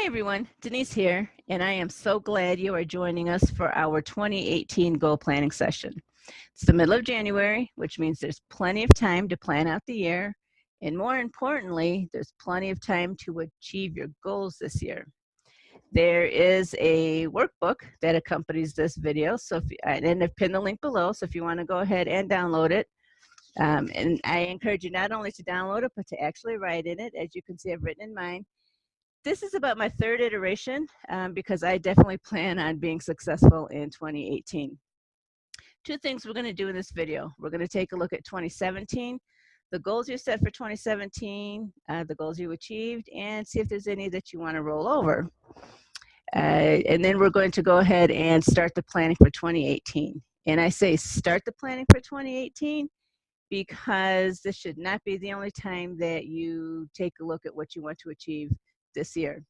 Hi everyone, Denise here, and I am so glad you are joining us for our 2018 goal planning session. It's the middle of January, which means there's plenty of time to plan out the year, and more importantly, there's plenty of time to achieve your goals this year. There is a workbook that accompanies this video, and I've pinned the link below, so if you want to go ahead and download it. And I encourage you not only to download it, but to actually write in it. As you can see, I've written in mine. This is about my third iteration because I definitely plan on being successful in 2018. Two things we're going to do in this video. We're going to take a look at 2017, the goals you set for 2017, the goals you achieved, and see if there's any that you want to roll over. And then we're going to go ahead and start the planning for 2018. And I say start the planning for 2018 because this should not be the only time that you take a look at what you want to achieve this year.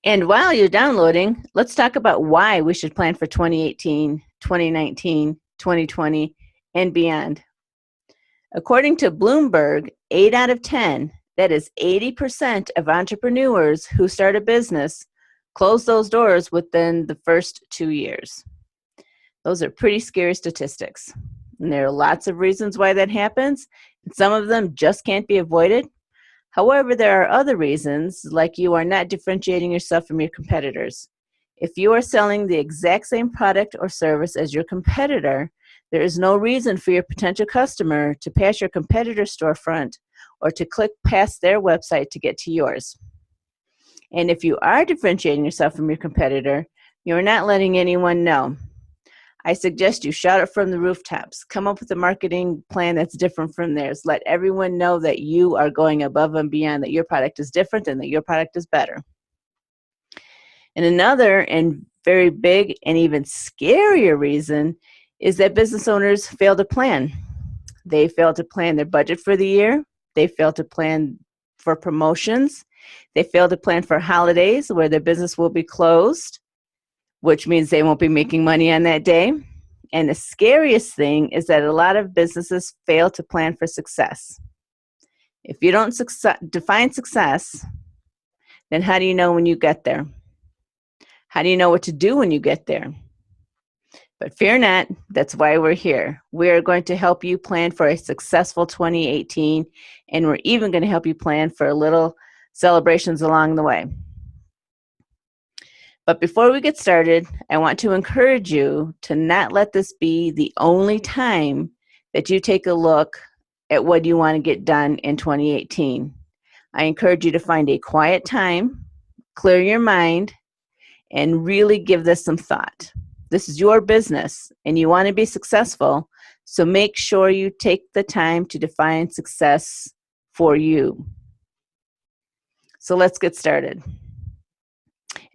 And while you're downloading, let's talk about why we should plan for 2018, 2019, 2020, and beyond. According to Bloomberg, 8 out of 10, that is 80% of entrepreneurs who start a business close those doors within the first 2 years. Those are pretty scary statistics. And there are lots of reasons why that happens, and some of them just can't be avoided. However, there are other reasons, like you are not differentiating yourself from your competitors. If you are selling the exact same product or service as your competitor, there is no reason for your potential customer to pass your competitor's storefront or to click past their website to get to yours. And if you are differentiating yourself from your competitor, you are not letting anyone know. I suggest you shout it from the rooftops. Come up with a marketing plan that's different from theirs. Let everyone know that you are going above and beyond, that your product is different and that your product is better. And another and very big and even scarier reason is that business owners fail to plan. They fail to plan their budget for the year. They fail to plan for promotions. They fail to plan for holidays where their business will be closed, which means they won't be making money on that day. And the scariest thing is that a lot of businesses fail to plan for success. If you don't define success, then how do you know when you get there? How do you know what to do when you get there? But fear not, that's why we're here. We're going to help you plan for a successful 2018, and we're even going to help you plan for little celebrations along the way. But before we get started, I want to encourage you to not let this be the only time that you take a look at what you want to get done in 2018. I encourage you to find a quiet time, clear your mind, and really give this some thought. This is your business, and you want to be successful, so make sure you take the time to define success for you. So let's get started.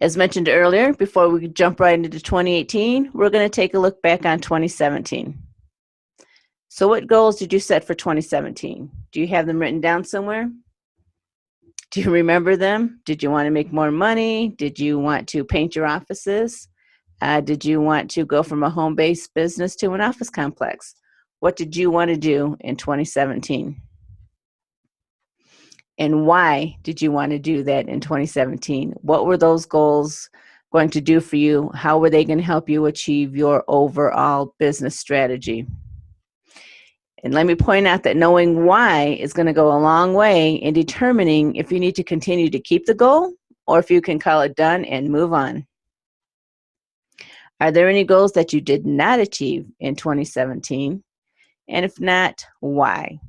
As mentioned earlier, before we jump right into 2018, we're going to take a look back on 2017. So what goals did you set for 2017? Do you have them written down somewhere? Do you remember them? Did you want to make more money? Did you want to paint your offices? Did you want to go from a home-based business to an office complex? What did you want to do in 2017? And why did you want to do that in 2017? What were those goals going to do for you? How were they going to help you achieve your overall business strategy? And let me point out that knowing why is going to go a long way in determining if you need to continue to keep the goal or if you can call it done and move on. Are there any goals that you did not achieve in 2017? And if not, why?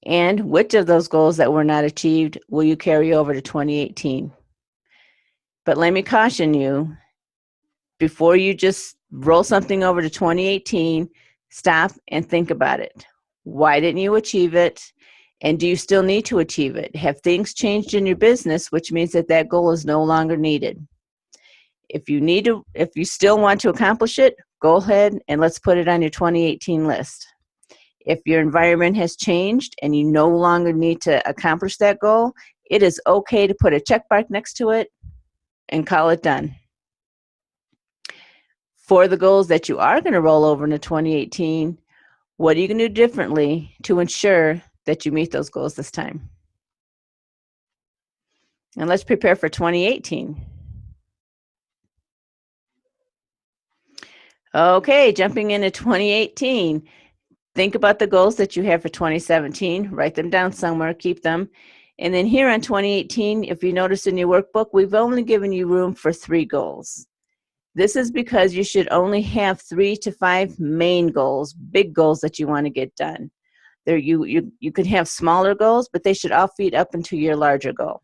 And which of those goals that were not achieved will you carry over to 2018? But let me caution you, before you just roll something over to 2018, stop and think about it. Why didn't you achieve it? And do you still need to achieve it? Have things changed in your business, which means that that goal is no longer needed? If you still want to accomplish it, go ahead and let's put it on your 2018 list. If your environment has changed and you no longer need to accomplish that goal, it is okay to put a check mark next to it and call it done. For the goals that you are going to roll over into 2018, what are you going to do differently to ensure that you meet those goals this time? And let's prepare for 2018. Okay, jumping into 2018. Think about the goals that you have for 2017. Write them down somewhere, keep them. And then here on 2018, if you notice in your workbook, we've only given you room for 3 goals. This is because you should only have 3 to 5 main goals, big goals that you want to get done. There, you could have smaller goals, but they should all feed up into your larger goal.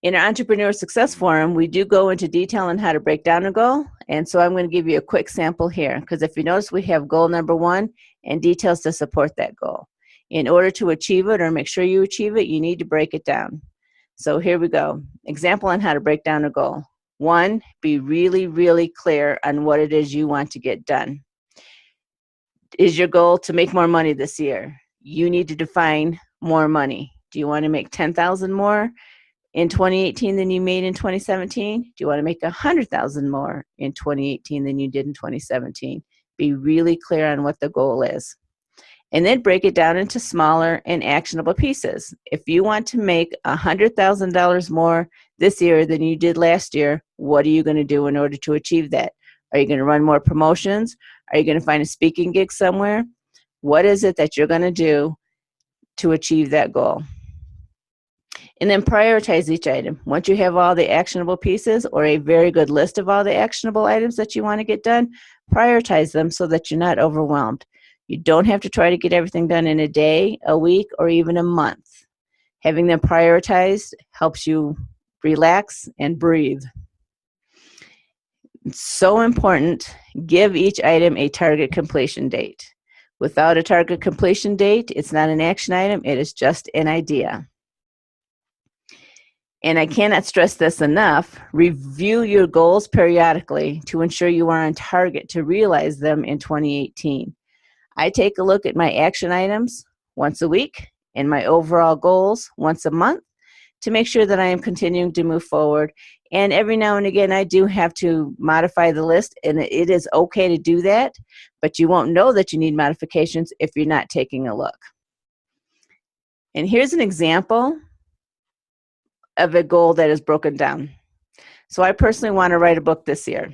In our Entrepreneur Success Forum, we do go into detail on how to break down a goal. And so I'm going to give you a quick sample here, because if you notice, we have goal number 1 and details to support that goal. In order to achieve it or make sure you achieve it, you need to break it down. So here we go. Example on how to break down a goal. 1, be really, really clear on what it is you want to get done. Is your goal to make more money this year? You need to define more money. Do you want to make $10,000 more in 2018 than you made in 2017? Do you want to make $100,000 more in 2018 than you did in 2017? Be really clear on what the goal is. And then break it down into smaller and actionable pieces. If you want to make $100,000 more this year than you did last year, what are you going to do in order to achieve that? Are you going to run more promotions? Are you going to find a speaking gig somewhere? What is it that you're going to do to achieve that goal? And then prioritize each item. Once you have all the actionable pieces or a very good list of all the actionable items that you want to get done, prioritize them so that you're not overwhelmed. You don't have to try to get everything done in a day, a week, or even a month. Having them prioritized helps you relax and breathe. It's so important. Give each item a target completion date. Without a target completion date, it's not an action item, it is just an idea. And I cannot stress this enough, review your goals periodically to ensure you are on target to realize them in 2018. I take a look at my action items once a week and my overall goals once a month to make sure that I am continuing to move forward. And every now and again, I do have to modify the list, and it is okay to do that, but you won't know that you need modifications if you're not taking a look. And here's an example of a goal that is broken down. So I personally want to write a book this year.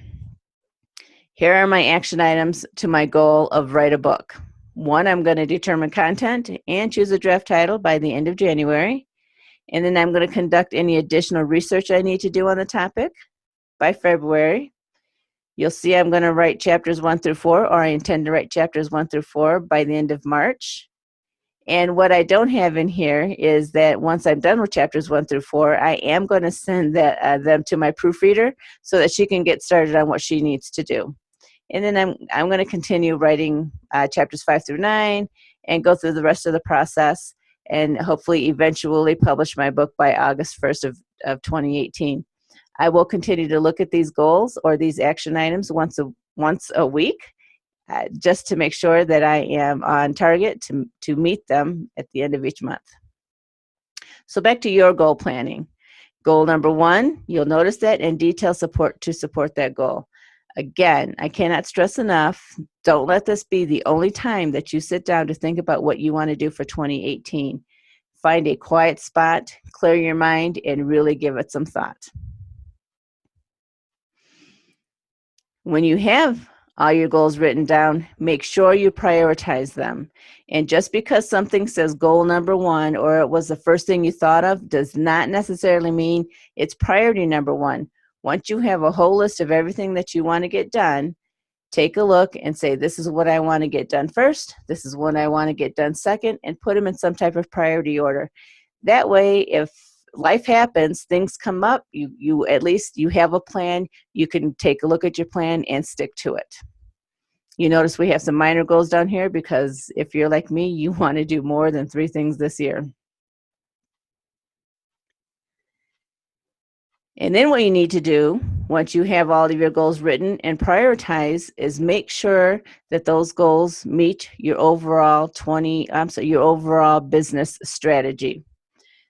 Here are my action items to my goal of write a book. 1, I'm going to determine content and choose a draft title by the end of January. And then I'm going to conduct any additional research I need to do on the topic by February. You'll see I'm going to write chapters 1 through 4, or I intend to write chapters 1 through 4 by the end of March. And what I don't have in here is that once I'm done with chapters 1 through 4, I am going to send them to my proofreader so that she can get started on what she needs to do. And then I'm going to continue writing chapters 5 through 9 and go through the rest of the process and hopefully eventually publish my book by August 1st of 2018. I will continue to look at these goals or these action items once a week. Just to make sure that I am on target to meet them at the end of each month. So back to your goal planning. Goal number 1, you'll notice that, and detail support to support that goal. Again, I cannot stress enough, don't let this be the only time that you sit down to think about what you want to do for 2018. Find a quiet spot, clear your mind, and really give it some thought. When you have all your goals written down, make sure you prioritize them. And just because something says goal number 1 or it was the first thing you thought of does not necessarily mean it's priority number 1. Once you have a whole list of everything that you want to get done, take a look and say, this is what I want to get done first, this is what I want to get done second, and put them in some type of priority order. That way, if life happens, things come up, you at least you have a plan, you can take a look at your plan and stick to it. You notice we have some minor goals down here because if you're like me, you want to do more than 3 things this year. And then what you need to do, once you have all of your goals written and prioritize, is make sure that those goals meet your overall your overall business strategy.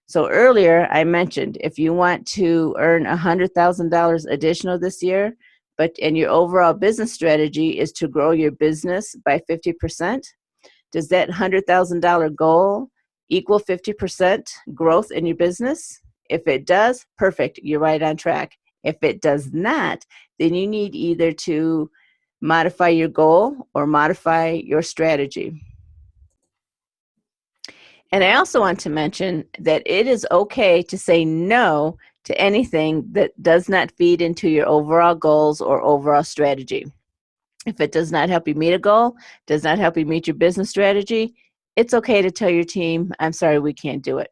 So earlier I mentioned if you want to earn $100,000 additional this year, and your overall business strategy is to grow your business by 50%, does that $100,000 goal equal 50% growth in your business? If it does, perfect, you're right on track. If it does not, then you need either to modify your goal or modify your strategy. And I also want to mention that it is okay to say no to anything that does not feed into your overall goals or overall strategy. If it does not help you meet a goal, does not help you meet your business strategy, it's okay to tell your team, I'm sorry, we can't do it.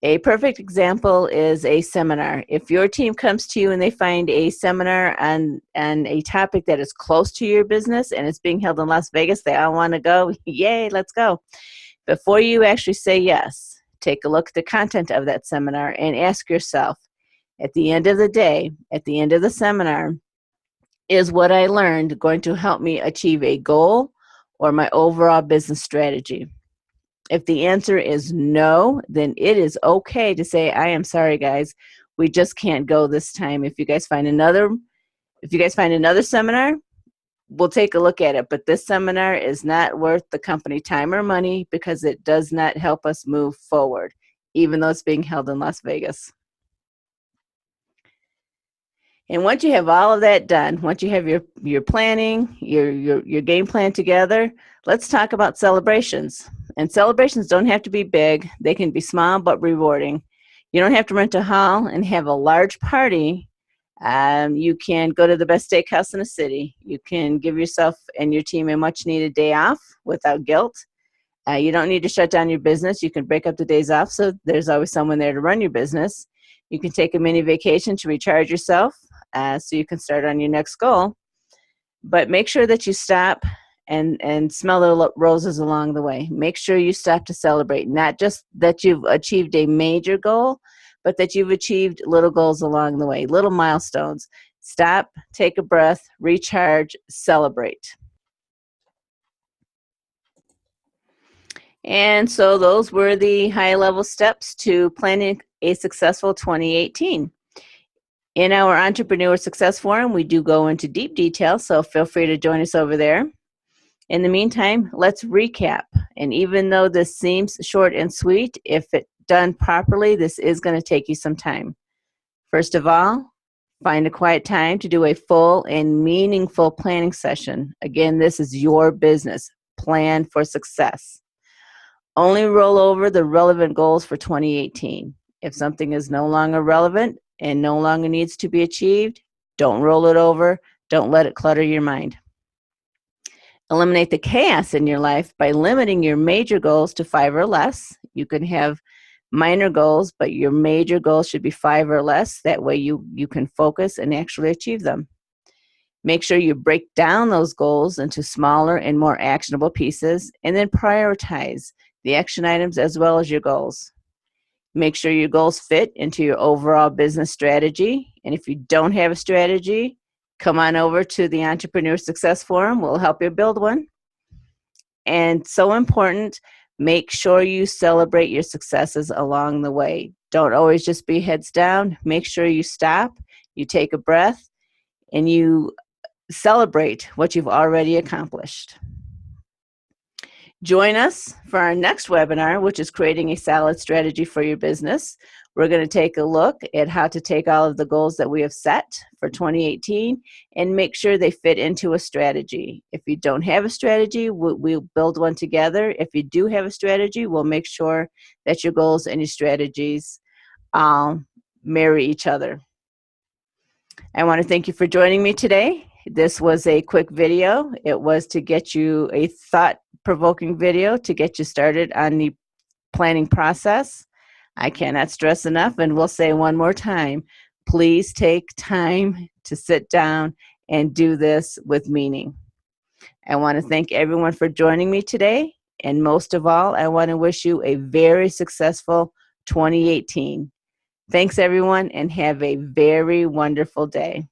A perfect example is a seminar. If your team comes to you and they find a seminar on a topic that is close to your business and it's being held in Las Vegas, they all want to go, yay, let's go. Before you actually say yes, take a look at the content of that seminar and ask yourself, at the end of the day, at the end of the seminar, is what I learned going to help me achieve a goal or my overall business strategy? If the answer is no, then it is okay to say, I am sorry, guys, we just can't go this time. If you guys find another seminar, we'll take a look at it. But this seminar is not worth the company time or money because it does not help us move forward, even though it's being held in Las Vegas. And once you have all of that done, once you have your planning, your game plan together, let's talk about celebrations. And celebrations don't have to be big. They can be small but rewarding. You don't have to rent a hall and have a large party. You can go to the best steakhouse in the city. You can give yourself and your team a much needed day off without guilt. You don't need to shut down your business. You can break up the days off so there's always someone there to run your business. You can take a mini vacation to recharge yourself so you can start on your next goal. But make sure that you stop and smell the roses along the way. Make sure you stop to celebrate, not just that you've achieved a major goal, but that you've achieved little goals along the way, little milestones. Stop, take a breath, recharge, celebrate. And so those were the high-level steps to planning a successful 2018. In our Entrepreneur Success Forum, we do go into deep detail, so feel free to join us over there. In the meantime, let's recap. And even though this seems short and sweet, if it's done properly, this is going to take you some time. First of all, find a quiet time to do a full and meaningful planning session. Again, this is your business. Plan for success. Only roll over the relevant goals for 2018. If something is no longer relevant and no longer needs to be achieved, don't roll it over. Don't let it clutter your mind. Eliminate the chaos in your life by limiting your major goals to 5 or less. You can have minor goals, but your major goals should be 5 or less. That way you can focus and actually achieve them. Make sure you break down those goals into smaller and more actionable pieces, and then prioritize the action items as well as your goals. Make sure your goals fit into your overall business strategy. And if you don't have a strategy, come on over to the Entrepreneur Success Forum. We'll help you build one. And so important, make sure you celebrate your successes along the way. Don't always just be heads down. Make sure you stop, you take a breath, and you celebrate what you've already accomplished. Join us for our next webinar, which is creating a solid strategy for your business. We're going to take a look at how to take all of the goals that we have set for 2018 and make sure they fit into a strategy. If you don't have a strategy, we'll build one together. If you do have a strategy, we'll make sure that your goals and your strategies marry each other. I want to thank you for joining me today. This was a quick video. It was to get you a thought-provoking video to get you started on the planning process. I cannot stress enough, and we'll say one more time, please take time to sit down and do this with meaning. I want to thank everyone for joining me today, and most of all, I want to wish you a very successful 2018. Thanks, everyone, and have a very wonderful day.